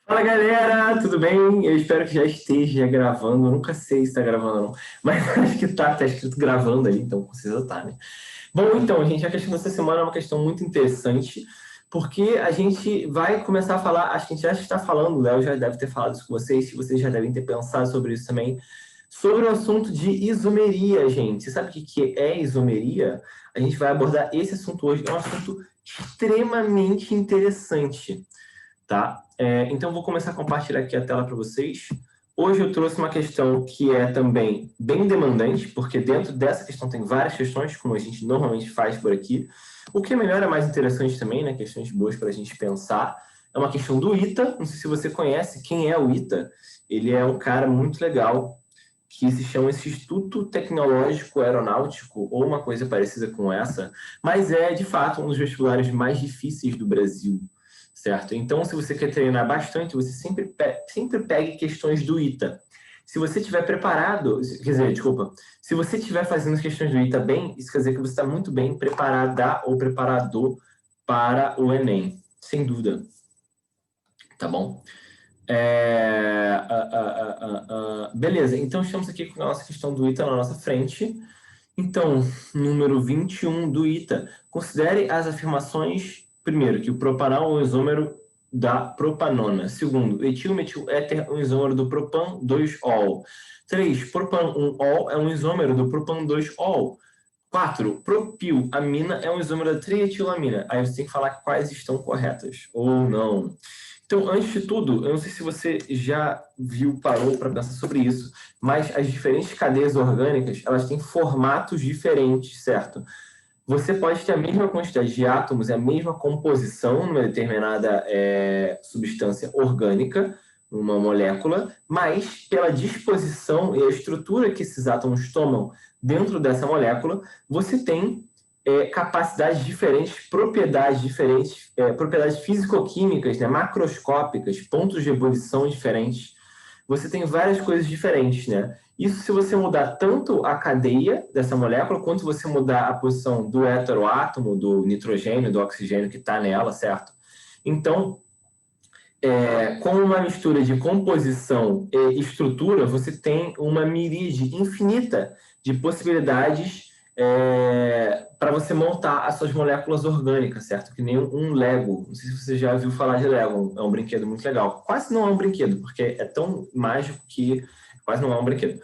Fala galera, tudo bem? Eu espero que já esteja gravando. Eu nunca sei se está gravando ou não, mas acho que tá escrito gravando aí, então precisa estar, né? Bom, então, gente, a questão dessa semana é uma questão muito interessante, porque a gente vai começar a falar, acho que a gente já está falando, o Léo já deve ter falado isso com vocês já devem ter pensado sobre isso também, sobre o assunto de isomeria, gente. Você sabe o que é isomeria? A gente vai abordar esse assunto hoje, é um assunto extremamente interessante. Tá? Então, vou começar a compartilhar aqui a tela para vocês. Hoje eu trouxe uma questão que é também bem demandante, porque dentro dessa questão tem várias questões, como a gente normalmente faz por aqui. O que é melhor é mais interessante também, né? Questões boas para a gente pensar. É uma questão do ITA, não sei se você conhece quem é o ITA. Ele é um cara muito legal, que se chama Instituto Tecnológico Aeronáutico, ou uma coisa parecida com essa, mas é, de fato, um dos vestibulares mais difíceis do Brasil, certo? Então, se você quer treinar bastante, você sempre pegue questões do ITA. Se você estiver preparado, quer dizer, desculpa, se você estiver fazendo as questões do ITA bem, isso quer dizer que você está muito bem preparada ou preparador para o Enem, sem dúvida, tá bom? Beleza, então estamos aqui com a nossa questão do ITA na nossa frente. Então, número 21 do ITA. Considere as afirmações, primeiro, que o propanol é um isômero da propanona. Segundo, etil-metil éter é um isômero do propan 2-ol. 3, propan 1-ol é um isômero do propan 2-ol. 4, propilamina é um isômero da trietilamina. Aí você tem que falar quais estão corretas ou não. Então, antes de tudo, eu não sei se você já viu, parou para pensar sobre isso, mas as diferentes cadeias orgânicas, elas têm formatos diferentes, certo? Você pode ter a mesma quantidade de átomos e a mesma composição numa determinada substância orgânica, numa molécula, mas pela disposição e a estrutura que esses átomos tomam dentro dessa molécula, você tem capacidades diferentes, propriedades físico-químicas, né, macroscópicas, pontos de ebulição diferentes. Você tem várias coisas diferentes, né? Isso se você mudar tanto a cadeia dessa molécula, quanto você mudar a posição do heteroátomo, do nitrogênio, do oxigênio que está nela, certo? Então, com uma mistura de composição e estrutura, você tem uma miríade infinita de possibilidades para você montar as suas moléculas orgânicas, certo? Que nem um Lego. Não sei se você já ouviu falar de Lego, é um brinquedo muito legal. Quase não é um brinquedo, porque é tão mágico que quase não é um brinquedo.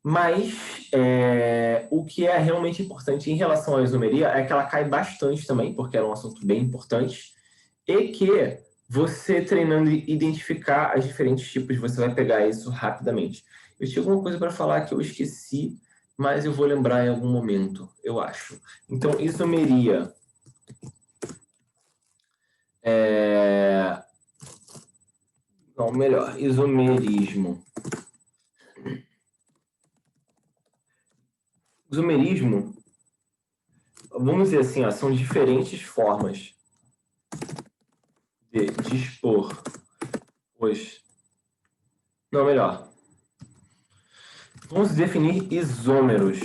Mas o que é realmente importante em relação à isomeria é que ela cai bastante também, porque era um assunto bem importante, e que você treinando e identificar os diferentes tipos, você vai pegar isso rapidamente. Eu tinha alguma coisa para falar que eu esqueci, mas eu vou lembrar em algum momento, eu acho. Então, isomeria. Não, melhor, isomerismo. Isomerismo, vamos dizer assim, ó, são diferentes formas de dispor os... Não, melhor. Vamos definir isômeros.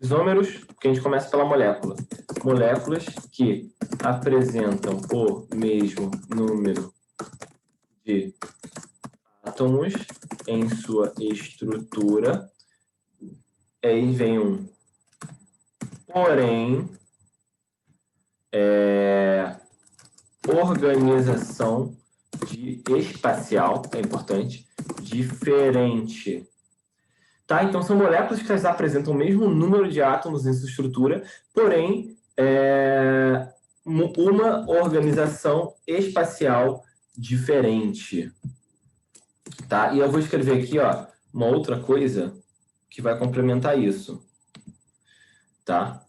Isômeros, que a gente começa pela molécula. Moléculas que apresentam o mesmo número de átomos em sua estrutura. Aí vem um porém, organização espacial, é importante, diferente. Tá? Então, são moléculas que elas apresentam o mesmo número de átomos em sua estrutura, porém, uma organização espacial diferente. Tá? E eu vou escrever aqui, ó, uma outra coisa que vai complementar isso. Tá?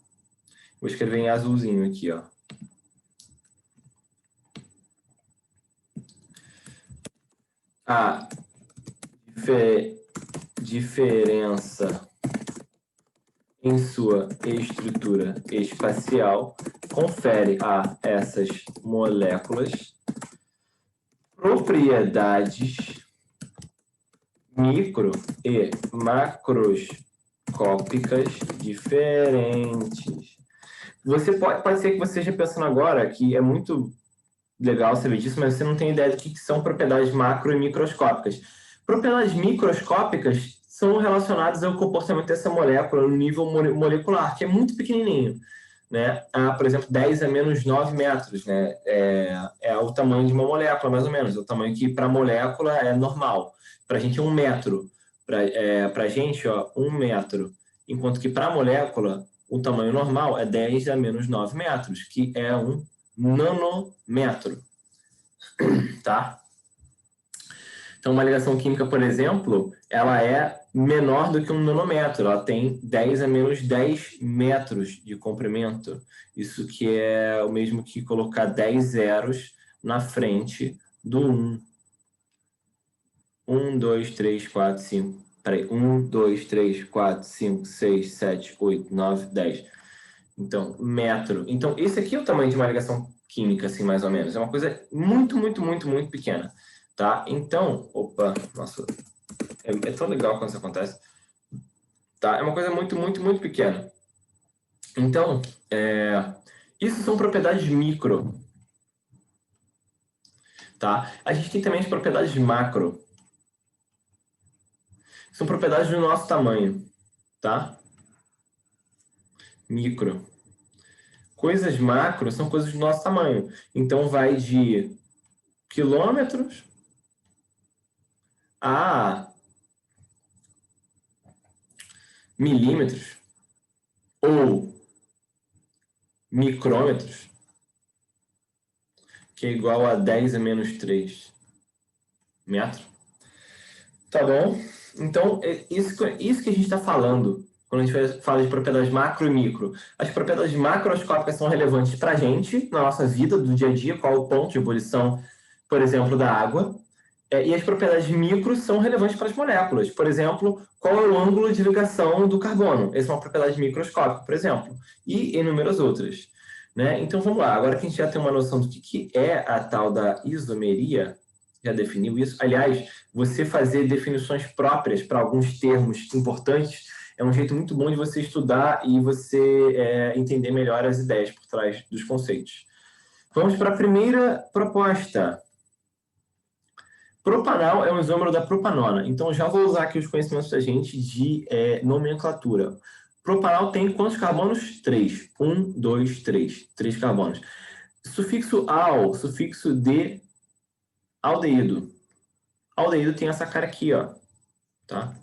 Vou escrever em azulzinho aqui, ó. A diferença em sua estrutura espacial confere a essas moléculas propriedades micro e macroscópicas diferentes. Você pode ser que você esteja pensando agora que é muito legal saber disso, mas você não tem ideia do que são propriedades macro e microscópicas. Propriedades microscópicas são relacionadas ao comportamento dessa molécula no nível molecular, que é muito pequenininho, né? Por exemplo, 10 a menos 9 metros, né? É o tamanho de uma molécula, mais ou menos. O tamanho que para a molécula é normal. Para a gente é 1 metro. Para a gente, ó, 1 metro. Enquanto que para a molécula, o tamanho normal é 10 a menos 9 metros, que é um nanômetro, tá? Então, uma ligação química, por exemplo, ela é menor do que um nanômetro. Ela tem 10 a menos 10 metros de comprimento. Isso que é o mesmo que colocar 10 zeros na frente do 1. 1, 2, 3, 4, 5. Peraí. 1, 2, 3, 4, 5, 6, 7, 8, 9, 10. Então, metro. Então, esse aqui é o tamanho de uma ligação química, assim, mais ou menos. É uma coisa muito, muito, muito, muito pequena. Tá? Então, opa, nossa, é tão legal quando isso acontece. Tá? É uma coisa muito, muito, muito pequena. Então, isso são propriedades micro. Tá? A gente tem também as propriedades macro. São propriedades do nosso tamanho. Tá? Micro. Coisas macro são coisas do nosso tamanho. Então, vai de quilômetros a milímetros ou micrômetros, que é igual a 10 a menos 3 metros. Tá bom? Então, é isso que a gente está falando quando a gente fala de propriedades macro e micro. As propriedades macroscópicas são relevantes para a gente, na nossa vida, do dia a dia, qual é o ponto de ebulição, por exemplo, da água. E as propriedades micro são relevantes para as moléculas. Por exemplo, qual é o ângulo de ligação do carbono? Essa é uma propriedade microscópica, por exemplo. E inúmeras outras. Né? Então, vamos lá. Agora que a gente já tem uma noção do que é a tal da isomeria, já definiu isso. Aliás, você fazer definições próprias para alguns termos importantes é um jeito muito bom de você estudar e você entender melhor as ideias por trás dos conceitos. Vamos para a primeira proposta. Propanal é um isômero da propanona. Então, já vou usar aqui os conhecimentos da gente de nomenclatura. Propanal tem quantos carbonos? 3. 1, 2, 3. 3 carbonos. Sufixo al, sufixo de aldeído. Aldeído tem essa cara aqui, ó. Tá?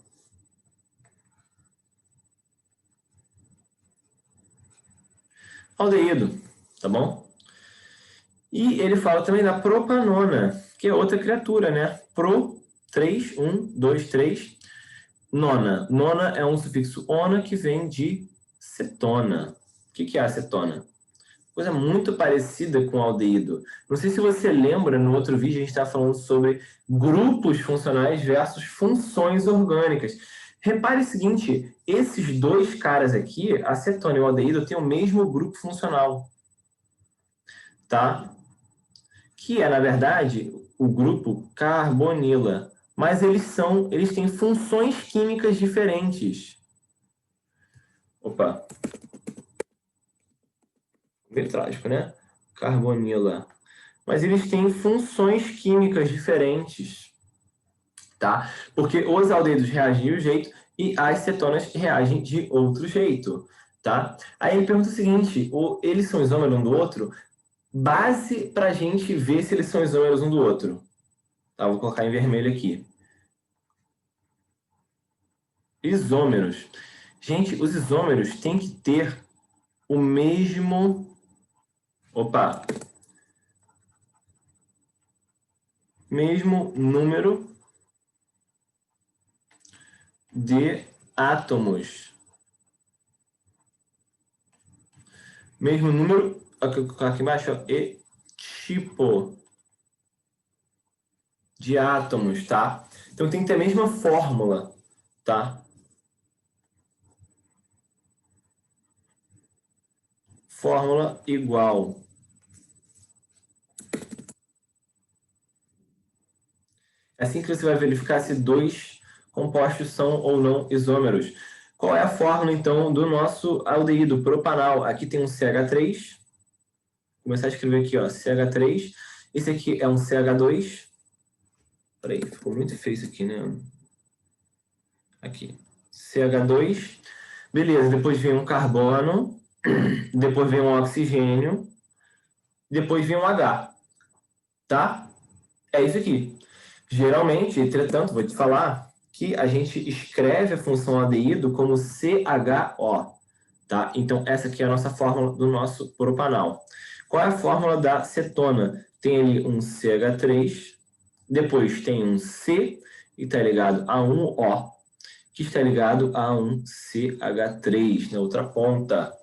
Aldeído, tá bom? E ele fala também da propanona, que é outra criatura, né? Pro, 3, 1, 2, 3. Nona. Nona é um sufixo ona que vem de cetona. O que é a cetona? Coisa muito parecida com aldeído. Não sei se você lembra, no outro vídeo a gente estava falando sobre grupos funcionais versus funções orgânicas. Repare o seguinte, esses dois caras aqui, a cetona e o aldeído, têm o mesmo grupo funcional. Tá? Que é, na verdade, o grupo carbonila. Mas eles têm funções químicas diferentes. Opa. Meio trágico, né? Carbonila. Mas eles têm funções químicas diferentes, tá? Porque os aldeídos reagem de um jeito e as cetonas reagem de outro jeito, tá? Aí ele pergunta o seguinte, eles são isômeros um do outro? Base para a gente ver se eles são isômeros um do outro. Tá? Vou colocar em vermelho aqui. Isômeros. Gente, os isômeros têm que ter o mesmo... Opa! Mesmo número de átomos. Mesmo número, aqui embaixo, ó, e tipo de átomos, tá? Então tem que ter a mesma fórmula, tá? Fórmula igual. É assim que você vai verificar se dois compostos são ou não isômeros. Qual é a fórmula, então, do nosso aldeído propanal? Aqui tem um CH3. Vou começar a escrever aqui, ó, CH3. Esse aqui é um CH2. Peraí, ficou muito feio isso aqui, né? Aqui. CH2. Beleza, depois vem um carbono. Depois vem um oxigênio. Depois vem um H. Tá? É isso aqui. Geralmente, entretanto, vou te falar que a gente escreve a função aldeído como CHO. Tá? Então, essa aqui é a nossa fórmula do nosso propanal. Qual é a fórmula da cetona? Tem ali um CH3, depois tem um C, e está ligado a um O, que está ligado a um CH3 na outra ponta.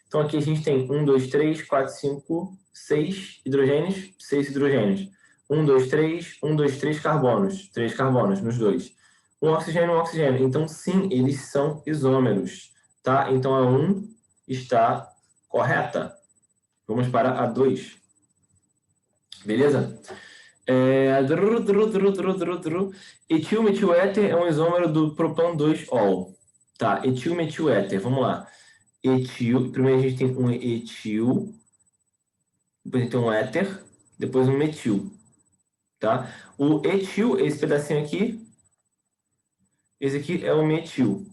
Então, aqui a gente tem 1, 2, 3, 4, 5, 6 hidrogênios, 6 hidrogênios. 1, 2, 3, 1, 2, 3 carbonos, 3 carbonos nos dois. Um oxigênio, um oxigênio. Então, sim, eles são isômeros. Tá? Então, a 1 está correta. Vamos para a 2. Beleza? Etilmetiléter é um isômero do propan-2-ol. Tá, etilmetiléter, vamos lá. Etil, primeiro a gente tem um etil, depois a gente tem um éter, depois um metil. Tá? O etil, esse pedacinho aqui, esse aqui é o metil.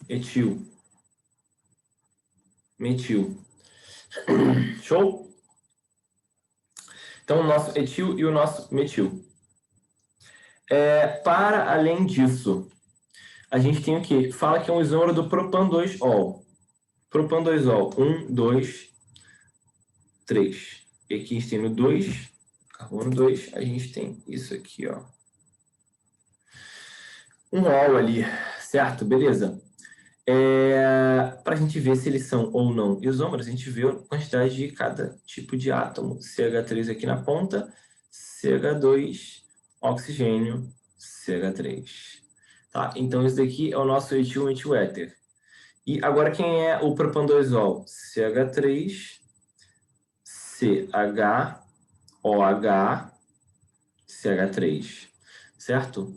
Etil. Metil. Show? Então, o nosso etil e o nosso metil. Para além disso, a gente tem o quê? Fala que é um isômero do propan-2-ol. Propan-2-ol. 1, 2, 3. E aqui a gente tem no 2, carbono 2, a gente tem isso aqui, ó. Um ol ali, certo? Beleza. Para a gente ver se eles são ou não isômeros, a gente vê a quantidade de cada tipo de átomo. CH3 aqui na ponta, CH2, oxigênio, CH3. Tá? Então, esse daqui é o nosso etil-metiléter. E agora, quem é o propan-2-ol? CH3, CH, OH, CH3. Certo?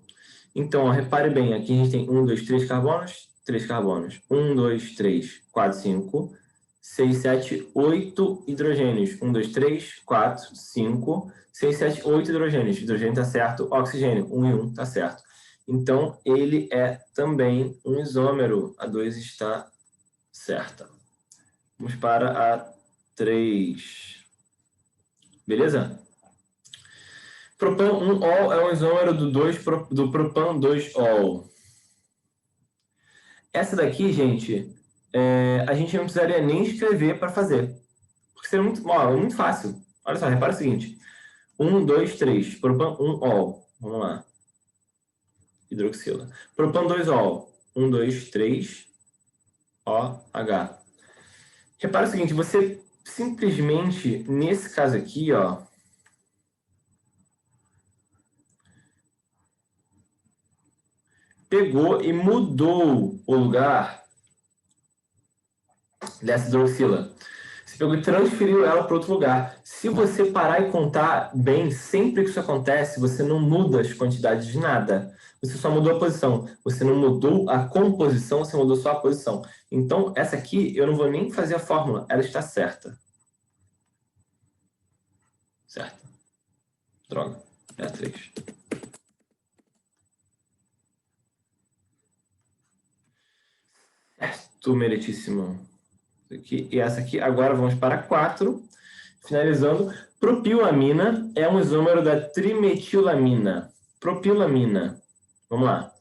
Então, ó, repare bem, aqui a gente tem 1, 2, 3 carbonos, 3 carbonos. 1, 2, 3, 4, 5, 6, 7, 8 hidrogênios. 1, 2, 3, 4, 5, 6, 7, 8 hidrogênios. Hidrogênio está certo, oxigênio, 1 e 1 está certo. Então, ele é também um isômero. A 2 está certa. Vamos para a 3. Beleza? Propan-1-ol é um isômero do propan-2-ol. Essa daqui, gente, a gente não precisaria nem escrever para fazer. Porque seria muito fácil. Olha só, repara o seguinte. 1, 2, 3. Propan-1-ol. Vamos lá. Hidroxila. Propan-2-ol. 1, 2, 3. OH. Repara o seguinte, você simplesmente, nesse caso aqui, ó, pegou e mudou o lugar dessa hidroxila. Você pegou e transferiu ela para outro lugar. Se você parar e contar bem, sempre que isso acontece, você não muda as quantidades de nada. Você só mudou a posição. Você não mudou a composição, você mudou só a posição. Então, essa aqui, eu não vou nem fazer a fórmula. Ela está certa. Certo. Droga. É a 3. Certo, meritíssimo. Aqui, e essa aqui, agora vamos para 4. Finalizando, propilamina é um isômero da trimetilamina. Propilamina. Vamos lá.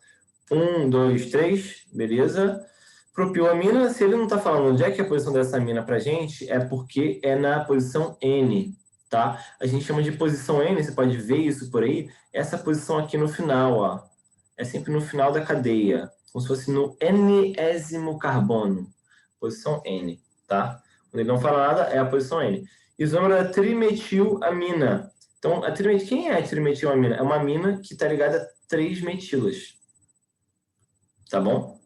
1, 2, 3, beleza. Propilamina, se ele não está falando onde é que é a posição dessa amina para a gente, é porque é na posição N, tá? A gente chama de posição N, você pode ver isso por aí, essa posição aqui no final, ó. É sempre no final da cadeia, como se fosse no Nésimo carbono. Posição N, tá? Quando ele não fala nada, é a posição N. Isômero da trimetilamina. Então, quem é a trimetilamina? É uma amina que está ligada a 3 metilas. Tá bom?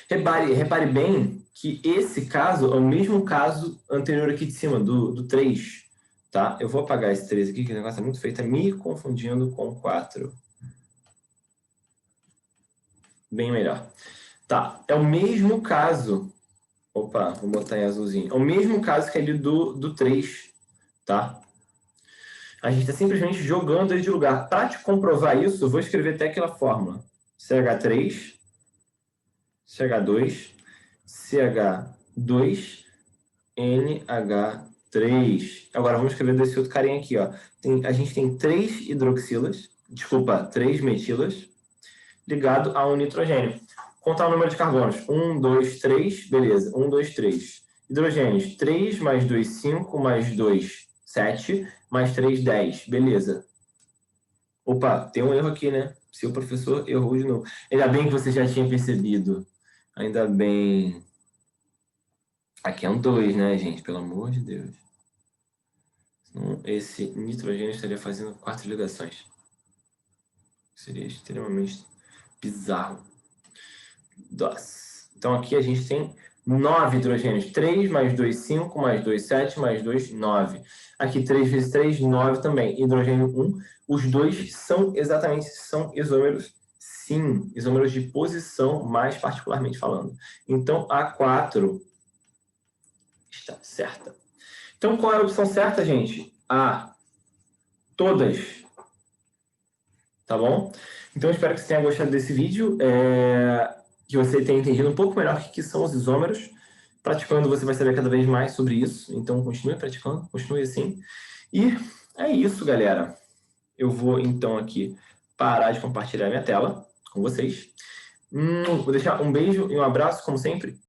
Repare bem que esse caso é o mesmo caso anterior aqui de cima, do 3. Tá? Eu vou apagar esse 3 aqui, que o negócio é muito feio, tá me confundindo com 4. Bem melhor. Tá, é o mesmo caso. Opa, vou botar em azulzinho. É o mesmo caso que ali do 3, tá? A gente está simplesmente jogando ele de lugar. Para te comprovar isso, eu vou escrever até aquela fórmula. CH3, CH2, CH2, NH3. Agora vamos escrever desse outro carinha aqui, ó. A gente tem 3 hidroxilas, desculpa, 3 metilas, ligado a um nitrogênio. Contar o número de carbonos. 1, 2, 3, beleza. 1, 2, 3. Hidrogênios. 3 mais 2, 5, mais 2, 7, mais 3, 10. Beleza. Opa, tem um erro aqui, né? Seu professor errou de novo. Ainda bem que você já tinha percebido. Ainda bem. Aqui é um 2, né, gente? Pelo amor de Deus. Senão esse nitrogênio estaria fazendo 4 ligações. Seria extremamente bizarro. 2. Então aqui a gente tem 9 hidrogênios. 3 mais 2, 5, mais 2, 7, mais 2, 9. Aqui 3 vezes 3, 9 também. Hidrogênio 1. Os dois são isômeros, sim, isômeros de posição, mais particularmente falando. Então a 4 está certa. Então qual é a opção certa, gente? A. Todas. Tá bom? Então eu espero que você tenha gostado desse vídeo. Que você tenha entendido um pouco melhor o que são os isômeros. Praticando, você vai saber cada vez mais sobre isso. Então, continue praticando, continue assim. E é isso, galera. Eu vou, então, aqui parar de compartilhar minha tela com vocês. Vou deixar um beijo e um abraço, como sempre.